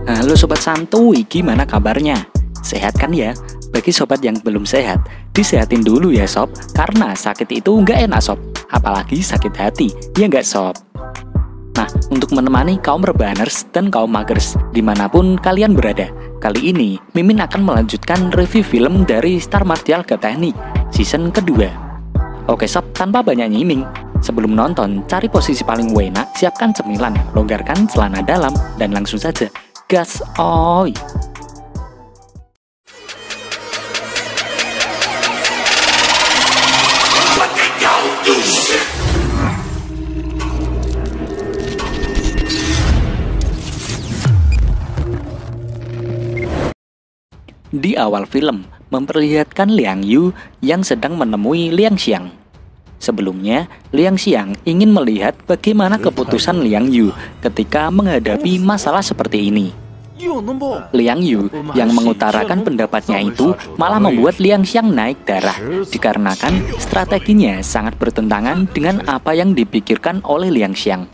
Halo Sobat Santuy, gimana kabarnya? Sehat kan ya? Bagi sobat yang belum sehat, disehatin dulu ya sob. Karena sakit itu nggak enak sob, apalagi sakit hati, ya nggak sob? Nah, untuk menemani kaum rebaners dan kaum magers dimanapun kalian berada, kali ini Mimin akan melanjutkan review film dari Star Martial ke Teknik season kedua. Oke sob, tanpa banyak nyiming, sebelum nonton, cari posisi paling enak, siapkan cemilan, longgarkan celana dalam, dan langsung saja gas oi. Di awal film, memperlihatkan Liang Yu yang sedang menemui Liang Xiang. Sebelumnya, Liang Xiang ingin melihat bagaimana keputusan Liang Yu ketika menghadapi masalah seperti ini. Liang Yu yang mengutarakan pendapatnya itu malah membuat Liang Xiang naik darah, dikarenakan strateginya sangat bertentangan dengan apa yang dipikirkan oleh Liang Xiang.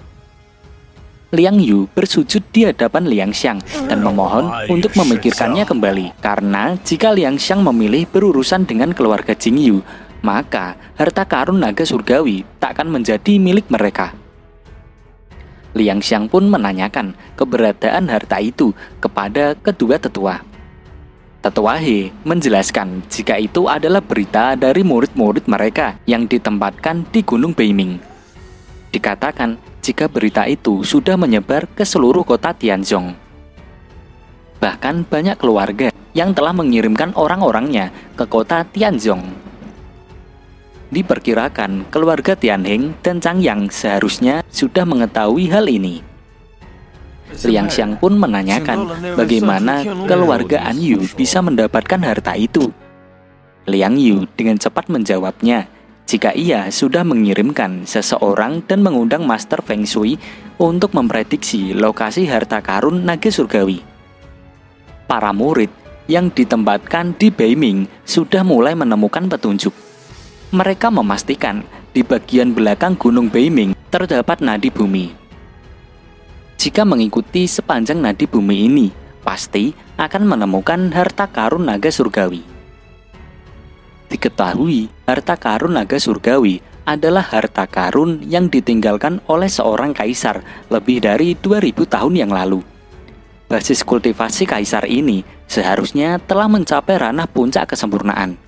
Liang Yu bersujud di hadapan Liang Xiang dan memohon untuk memikirkannya kembali, karena jika Liang Xiang memilih berurusan dengan keluarga Jing Yu, maka harta karun naga surgawi tak akan menjadi milik mereka. Liang Xiang pun menanyakan keberadaan harta itu kepada kedua tetua. Tetua He menjelaskan jika itu adalah berita dari murid-murid mereka yang ditempatkan di Gunung Beiming. Dikatakan jika berita itu sudah menyebar ke seluruh kota Tianzhong. Bahkan banyak keluarga yang telah mengirimkan orang-orangnya ke kota Tianzhong. Diperkirakan keluarga Tianheng dan Changyang seharusnya sudah mengetahui hal ini. Liang Xiang pun menanyakan bagaimana keluarga An Yu bisa mendapatkan harta itu. Liang Yu dengan cepat menjawabnya, jika ia sudah mengirimkan seseorang dan mengundang Master Feng Shui untuk memprediksi lokasi harta karun naga surgawi. Para murid yang ditempatkan di Beiming sudah mulai menemukan petunjuk. Mereka memastikan di bagian belakang Gunung Beiming terdapat nadi bumi. Jika mengikuti sepanjang nadi bumi ini, pasti akan menemukan harta karun naga surgawi. Diketahui, harta karun naga surgawi adalah harta karun yang ditinggalkan oleh seorang kaisar lebih dari 2000 tahun yang lalu. Basis kultivasi kaisar ini seharusnya telah mencapai ranah puncak kesempurnaan.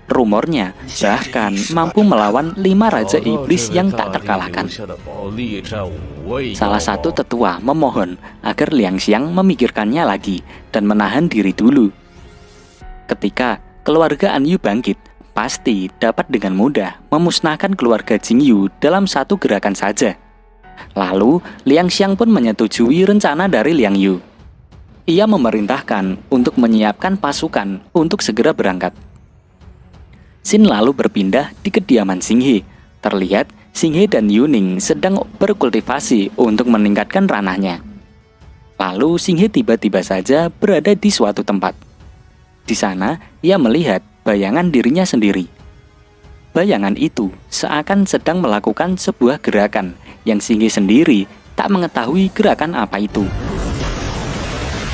Rumornya bahkan mampu melawan 5 raja iblis yang tak terkalahkan. Salah satu tetua memohon agar Liang Xiang memikirkannya lagi dan menahan diri dulu. Ketika keluarga An Yu bangkit, pasti dapat dengan mudah memusnahkan keluarga Jing Yu dalam satu gerakan saja. Lalu, Liang Xiang pun menyetujui rencana dari Liang Yu. Ia memerintahkan untuk menyiapkan pasukan untuk segera berangkat. Scene lalu berpindah di kediaman Xing He. Terlihat Xing He dan Yuning sedang berkultivasi untuk meningkatkan ranahnya. Lalu Xing He tiba-tiba saja berada di suatu tempat. Di sana, ia melihat bayangan dirinya sendiri. Bayangan itu seakan sedang melakukan sebuah gerakan yang Xing He sendiri tak mengetahui gerakan apa itu.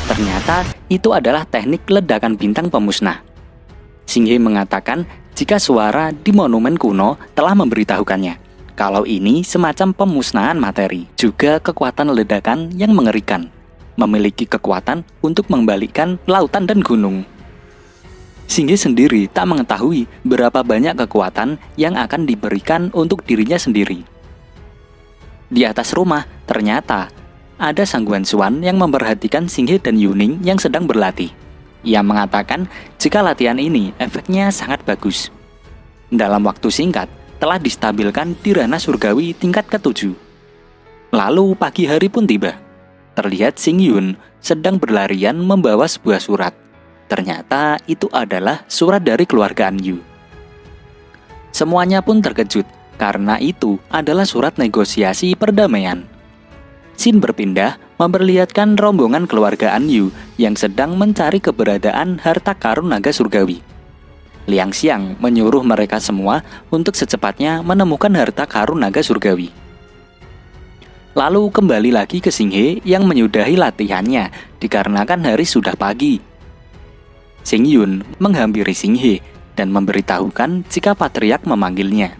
Ternyata itu adalah teknik ledakan bintang pemusnah. Xing He mengatakan jika suara di monumen kuno telah memberitahukannya kalau ini semacam pemusnahan materi, juga kekuatan ledakan yang mengerikan, memiliki kekuatan untuk membalikkan lautan dan gunung. Xing He sendiri tak mengetahui berapa banyak kekuatan yang akan diberikan untuk dirinya sendiri. Di atas rumah, ternyata ada Sang Guanxuan yang memperhatikan Xing He dan Yuning yang sedang berlatih. Ia mengatakan jika latihan ini efeknya sangat bagus. Dalam waktu singkat, telah distabilkan di ranah surgawi tingkat ke-7. Lalu pagi hari pun tiba. Terlihat Xing Yun sedang berlarian membawa sebuah surat. Ternyata itu adalah surat dari keluarga An Yu. Semuanya pun terkejut karena itu adalah surat negosiasi perdamaian. Scene berpindah memperlihatkan rombongan keluarga An Yu yang sedang mencari keberadaan harta karun naga surgawi. Liang Xiang menyuruh mereka semua untuk secepatnya menemukan harta karun naga surgawi. lalu kembali lagi ke Xinghe yang menyudahi latihannya dikarenakan hari sudah pagi. Xingyun menghampiri Xinghe dan memberitahukan jika patriark memanggilnya.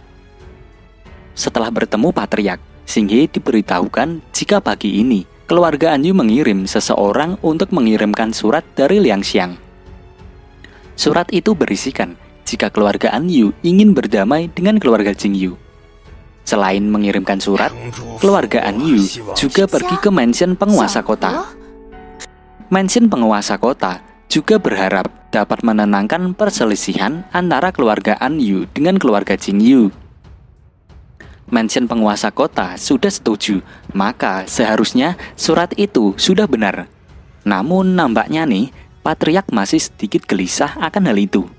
Setelah bertemu patriark, Xinghe diberitahukan jika pagi ini keluarga Anyu mengirim seseorang untuk mengirimkan surat dari Liangxiang. Surat itu berisikan jika keluarga Anyu ingin berdamai dengan keluarga Jingyu. Selain mengirimkan surat, keluarga Anyu juga pergi ke mansion penguasa kota. Mansion penguasa kota juga berharap dapat menenangkan perselisihan antara keluarga Anyu dengan keluarga Jingyu. Mansion penguasa kota sudah setuju, maka seharusnya surat itu sudah benar. Namun nampaknya nih, patriark masih sedikit gelisah akan hal itu.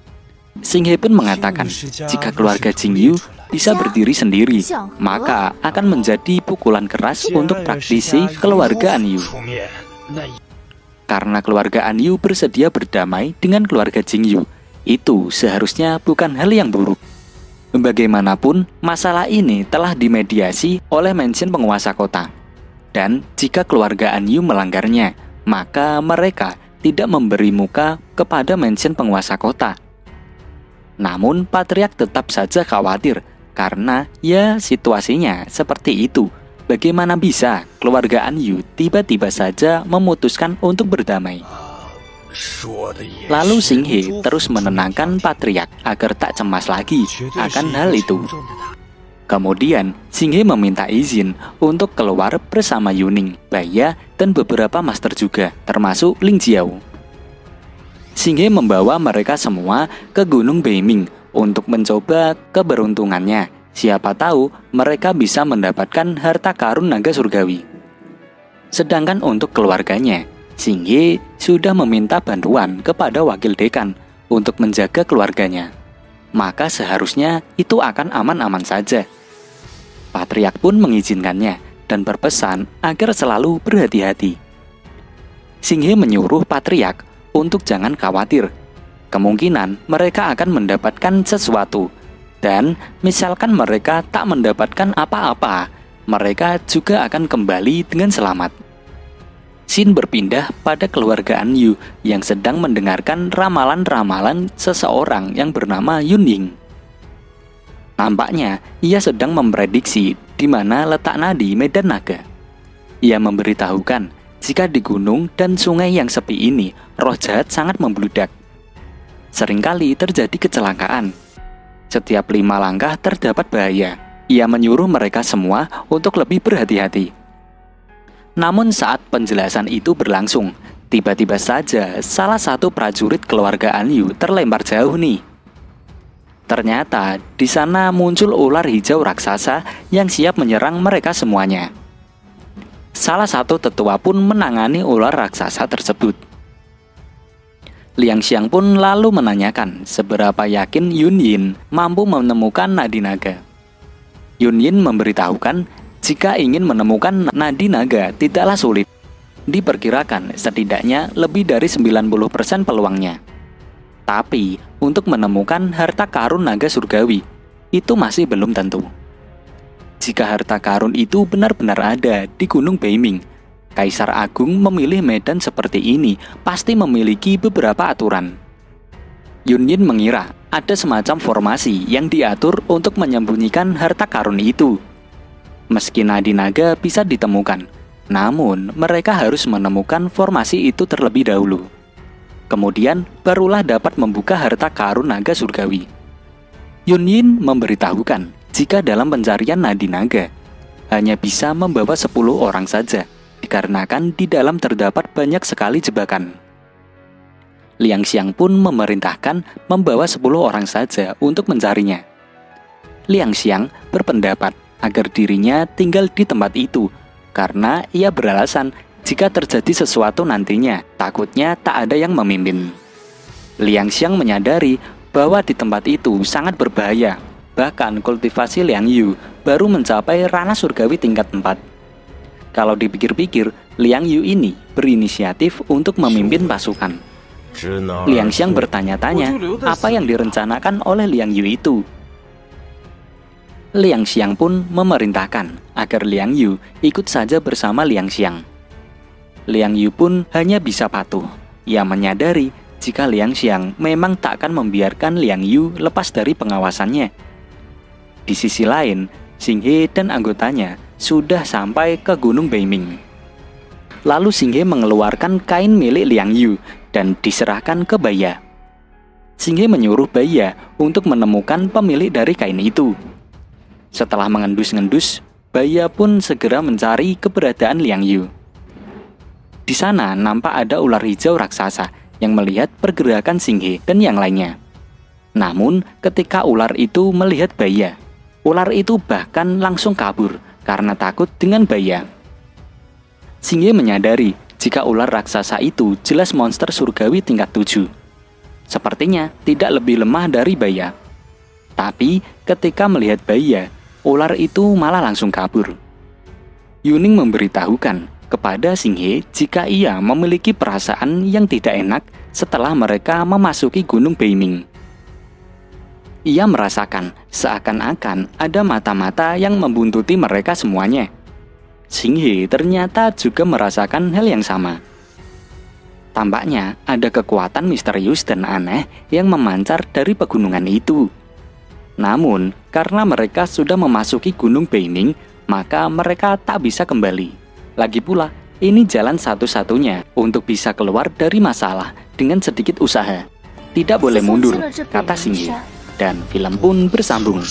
Xinghe pun mengatakan, jika keluarga Jingyu bisa berdiri sendiri, maka akan menjadi pukulan keras untuk praktisi keluarga Anyu. Karena keluarga Anyu bersedia berdamai dengan keluarga Jingyu, itu seharusnya bukan hal yang buruk. Bagaimanapun, masalah ini telah dimediasi oleh mansion penguasa kota. Dan jika keluarga Anyu melanggarnya, maka mereka tidak memberi muka kepada mansion penguasa kota. Namun patriark tetap saja khawatir karena ya situasinya seperti itu. Bagaimana bisa keluarga Anyu tiba-tiba saja memutuskan untuk berdamai? Lalu Xinghe terus menenangkan patriark agar tak cemas lagi akan hal itu. Kemudian Xinghe meminta izin untuk keluar bersama Yuning, Baya, dan beberapa master juga, termasuk Ling Jiao. Xinghe membawa mereka semua ke Gunung Beiming untuk mencoba keberuntungannya. Siapa tahu mereka bisa mendapatkan harta karun naga surgawi. Sedangkan untuk keluarganya, Xinghe sudah meminta bantuan kepada wakil dekan untuk menjaga keluarganya. Maka seharusnya itu akan aman-aman saja. Patriark pun mengizinkannya dan berpesan agar selalu berhati-hati. Xinghe menyuruh patriark untuk jangan khawatir. Kemungkinan mereka akan mendapatkan sesuatu. Dan misalkan mereka tak mendapatkan apa-apa, mereka juga akan kembali dengan selamat. Scene berpindah pada keluarga Anyu yang sedang mendengarkan ramalan-ramalan seseorang yang bernama Yuning. Nampaknya ia sedang memprediksi di mana letak nadi Medan Naga. Ia memberitahukan jika di gunung dan sungai yang sepi ini roh jahat sangat membludak. Seringkali terjadi kecelakaan. Setiap 5 langkah terdapat bahaya. Ia menyuruh mereka semua untuk lebih berhati-hati. Namun saat penjelasan itu berlangsung, tiba-tiba saja salah satu prajurit keluarga Anyu terlempar jauh nih. Ternyata di sana muncul ular hijau raksasa yang siap menyerang mereka semuanya. Salah satu tetua pun menangani ular raksasa tersebut. Liangxiang pun lalu menanyakan seberapa yakin Yunyin mampu menemukan nadi naga. Yunyin memberitahukan jika ingin menemukan nadi naga tidaklah sulit. Diperkirakan setidaknya lebih dari 90% peluangnya. Tapi untuk menemukan harta karun naga surgawi, itu masih belum tentu. Jika harta karun itu benar-benar ada di Gunung Beiming, Kaisar Agung memilih medan seperti ini pasti memiliki beberapa aturan. Yunyin mengira ada semacam formasi yang diatur untuk menyembunyikan harta karun itu. Meski nadi naga bisa ditemukan, namun mereka harus menemukan formasi itu terlebih dahulu. Kemudian barulah dapat membuka harta karun naga surgawi. Yunyin memberitahukan jika dalam pencarian nadi naga hanya bisa membawa 10 orang saja, dikarenakan di dalam terdapat banyak sekali jebakan. Liangxiang pun memerintahkan membawa 10 orang saja untuk mencarinya. Liangxiang berpendapat agar dirinya tinggal di tempat itu, karena ia beralasan jika terjadi sesuatu nantinya, takutnya tak ada yang memimpin. Liangxiang menyadari bahwa di tempat itu sangat berbahaya. Bahkan kultivasi Liang Yu baru mencapai ranah surgawi tingkat 4. Kalau dipikir-pikir, Liang Yu ini berinisiatif untuk memimpin pasukan. Liangxiang bertanya-tanya apa yang direncanakan oleh Liang Yu itu. Liang Xiang pun memerintahkan agar Liang Yu ikut saja bersama Liang Xiang. Liang Yu pun hanya bisa patuh. Ia menyadari jika Liang Xiang memang tak akan membiarkan Liang Yu lepas dari pengawasannya. Di sisi lain, Xing He dan anggotanya sudah sampai ke Gunung Beiming. Lalu Xing He mengeluarkan kain milik Liang Yu dan diserahkan ke Baya. Xing He menyuruh Baya untuk menemukan pemilik dari kain itu. Setelah mengendus-ngendus, Baya pun segera mencari keberadaan Liang Yu. Di sana nampak ada ular hijau raksasa yang melihat pergerakan Xing He dan yang lainnya. Namun ketika ular itu melihat Baya, ular itu bahkan langsung kabur karena takut dengan Baya. Xing He menyadari jika ular raksasa itu jelas monster surgawi tingkat 7. Sepertinya tidak lebih lemah dari Baya. Tapi ketika melihat Baya, ular itu malah langsung kabur. Yuning memberitahukan kepada Xing He jika ia memiliki perasaan yang tidak enak setelah mereka memasuki Gunung Beiming. Ia merasakan seakan-akan ada mata-mata yang membuntuti mereka semuanya. Xing He ternyata juga merasakan hal yang sama. Tampaknya ada kekuatan misterius dan aneh yang memancar dari pegunungan itu. Namun, karena mereka sudah memasuki Gunung Beiming, maka mereka tak bisa kembali. Lagi pula, ini jalan satu-satunya untuk bisa keluar dari masalah dengan sedikit usaha. Tidak boleh mundur, kata Xing He. Dan film pun bersambung.